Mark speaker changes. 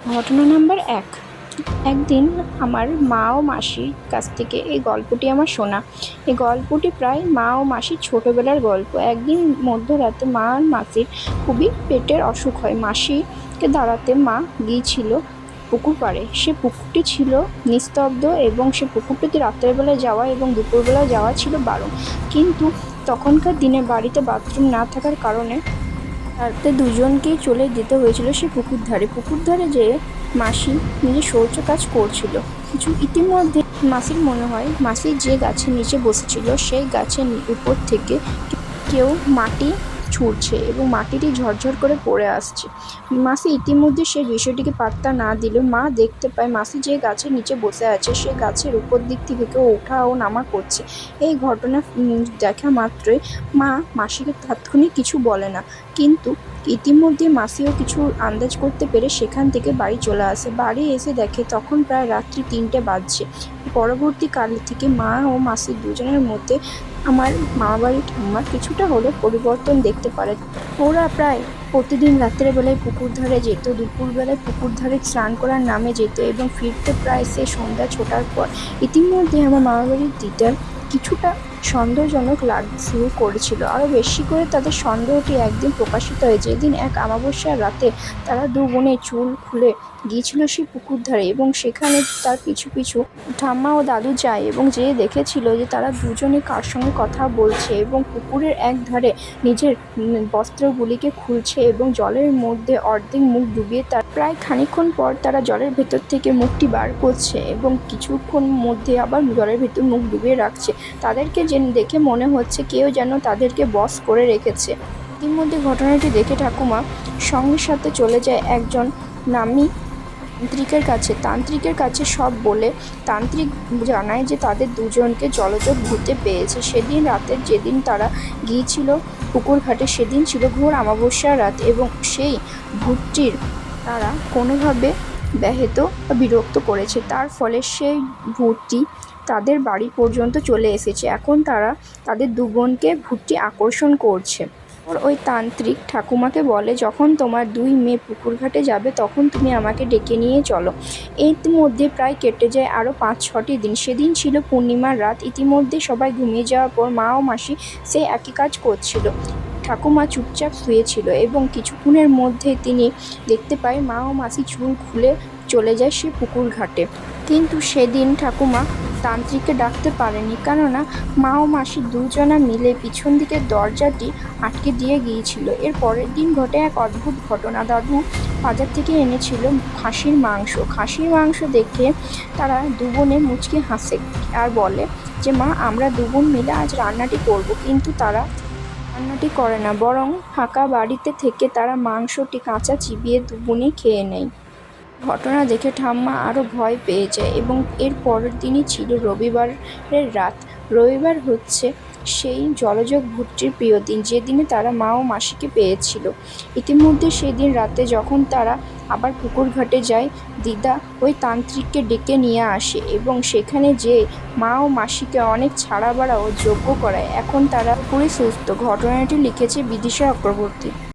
Speaker 1: ঘটনা নাম্বার ১। একদিন আমার মা ও মাসির কাছ থেকে এই গল্পটি আমার শোনা। এই গল্পটি প্রায় মা ও মাসির ছোটোবেলার গল্প। একদিন মধ্যরাতে মা আর মাসির খুবই পেটের অসুখ হয়। মাসিকে দাঁড়াতে মা গিয়েছিল পুকুর পাড়ে। সে পুকুরটি ছিল নিস্তব্ধ এবং সে পুকুরটিতে রাতের বেলায় যাওয়া এবং দুপুরবেলায় যাওয়া ছিল বারণ। কিন্তু তখনকার দিনে বাড়িতে বাথরুম না থাকার কারণে রাতে দুজনকেই চলে যেতে হয়েছিল সে পুকুর ধারে যেয়ে মাসি নিজে শৌচ কাজ করছিল। কিছু ইতিমধ্যে মাসির মনে হয় মাসি যে গাছের নিচে বসেছিল সেই গাছের উপর থেকে কেউ মাটি ছুঁড়ছে এবং মাটিটি ঝরঝর করে পড়ে আসছে। মাসি ইতিমধ্যে সেই বিষয়টিকে পাত্তা না দিলেও মা দেখতে পায় মাসি যে গাছের নিচে বসে আছে সে গাছের উপর দিক থেকে কেউ ওঠা ও নামা করছে। এই ঘটনা দেখা মাত্রই মা মাসিকে তাৎক্ষণিক কিছু বলে না, কিন্তু ইতিমধ্যে মাসিও কিছু আন্দাজ করতে পেরে সেখান থেকে বাড়ি চলে আসে। বাড়ি এসে দেখে তখন প্রায় রাত্রি ৩টে বাজছে। পরবর্তীকাল থেকে মা ও মাসি দুজনের মধ্যে আমার মামাবাড়ির ঠাম্মা কিছুটা হলেও পরিবর্তন দেখতে পারে। ওরা প্রায় প্রতিদিন রাত্রেবেলায় পুকুর ধারে যেত, দুপুরবেলায় পুকুর ধারে স্নান করার নামে যেত এবং ফিরতে প্রায় সে সন্ধ্যা ৬টার পর। ইতিমধ্যে আমার মামাবাড়ির দিদার কিছুটা সন্দেহজনক লাগতে শুরু করেছিল। আরও বেশি করে তাদের সন্দেহটি একদিন প্রকাশিত হয় যেদিন এক অমাবস্যার রাতে তারা দু বোনে চুল খুলে গিয়েছিল সেই পুকুর ধারে এবং সেখানে তার পিছু পিছু ঠাম্মা ও দাদু যায় এবং যেয়ে দেখেছিল যে তারা দুজনে কার সঙ্গে কথা বলছে এবং পুকুরের এক ধারে নিজের বস্ত্রগুলিকে খুলছে এবং জলের মধ্যে অর্ধেক মুখ ডুবিয়ে তার প্রায় খানিকক্ষণ পর তারা জলের ভেতর থেকে মুখটি বার করছে এবং কিছুক্ষণ মধ্যে আবার জলের ভেতর মুখ ডুবিয়ে রাখছে। তাদেরকে দেখে মনে হচ্ছে কেউ যেন তাদেরকে বশ করে রেখেছে। ইতিমধ্যে ঘটনাটি দেখে ঠাকুমা সঙ্গে সাথে চলে যায় একজন নামী তান্ত্রিকের কাছে সব বলে তান্ত্রিক জানায় যে তাদের দুজনকে জলযোগ ভূতে পেয়েছে। সেদিন রাতের যেদিন তারা গিয়েছিল পুকুর ঘাটে সেদিন ছিল ঘোর অমাবস্যার রাত এবং সেই ভূতটির তারা কোনোভাবে ব্যাহত বা বিরক্ত করেছে, তার ফলে সেই ভূতটি তাদের বাড়ি পর্যন্ত চলে এসেছে। এখন তারা তাদের দু বোনকে ভূতটি আকর্ষণ করছে। ওই তান্ত্রিক ঠাকুমাকে বলে যখন তোমার দুই মেয়ে পুকুর ঘাটে যাবে তখন তুমি আমাকে ডেকে নিয়ে চলো। ইতিমধ্যে প্রায় কেটে যায় আরও ৫-৬টি দিন। সেদিন ছিল পূর্ণিমার রাত। ইতিমধ্যে সবাই ঘুমিয়ে যাওয়ার পর মা ও মাসি সেই একই কাজ করছিল। ঠাকুমা চুপচাপ শুয়েছিল এবং কিছুক্ষণের মধ্যে তিনি দেখতে পায় মা ও মাসি চুল খুলে চলে যায় সে পুকুর ঘাটে। কিন্তু সেদিন ঠাকুমা তান্ত্রিককে ডাকতে পারেনি, কেননা মা ও মাসি দুজনা মিলে পিছন দিকের দরজাটি আটকে দিয়ে গিয়েছিল। এর পরের দিন ঘটে এক অদ্ভুত ঘটনা। দাদু বাজার থেকে এনেছিল খাসির মাংস দেখে তারা দু বোনে মুচকি হাসে আর বলে যে মা আমরা দু বোন মিলে আজ রান্নাটি করব। কিন্তু তারা রান্নাটি করে না, বরং ফাঁকা বাড়িতে থেকে তারা মাংসটি কাঁচা চিবিয়ে দু বোনেই খেয়ে নেয়। ঘটনা দেখে ঠাম্মা আরও ভয় পেয়ে যায় এবং এর পরের দিনই ছিল রবিবারের রাত। রবিবার হচ্ছে সেই জলযোগ ভূতটির প্রিয় দিন, যেদিনে তারা মা ও মাসিকে পেয়েছিল। ইতিমধ্যে সেই দিন রাতে যখন তারা আবার পুকুর ঘাটে যায়, দিদা ওই তান্ত্রিককে ডেকে নিয়ে আসে এবং সেখানে যেয়ে মা ও মাসিকে অনেক ছাড়া বাড়া ও যজ্ঞ করায়। এখন তারা পুরোই সুস্থ। ঘটনাটি লিখেছে বিদিশা চক্রবর্তী।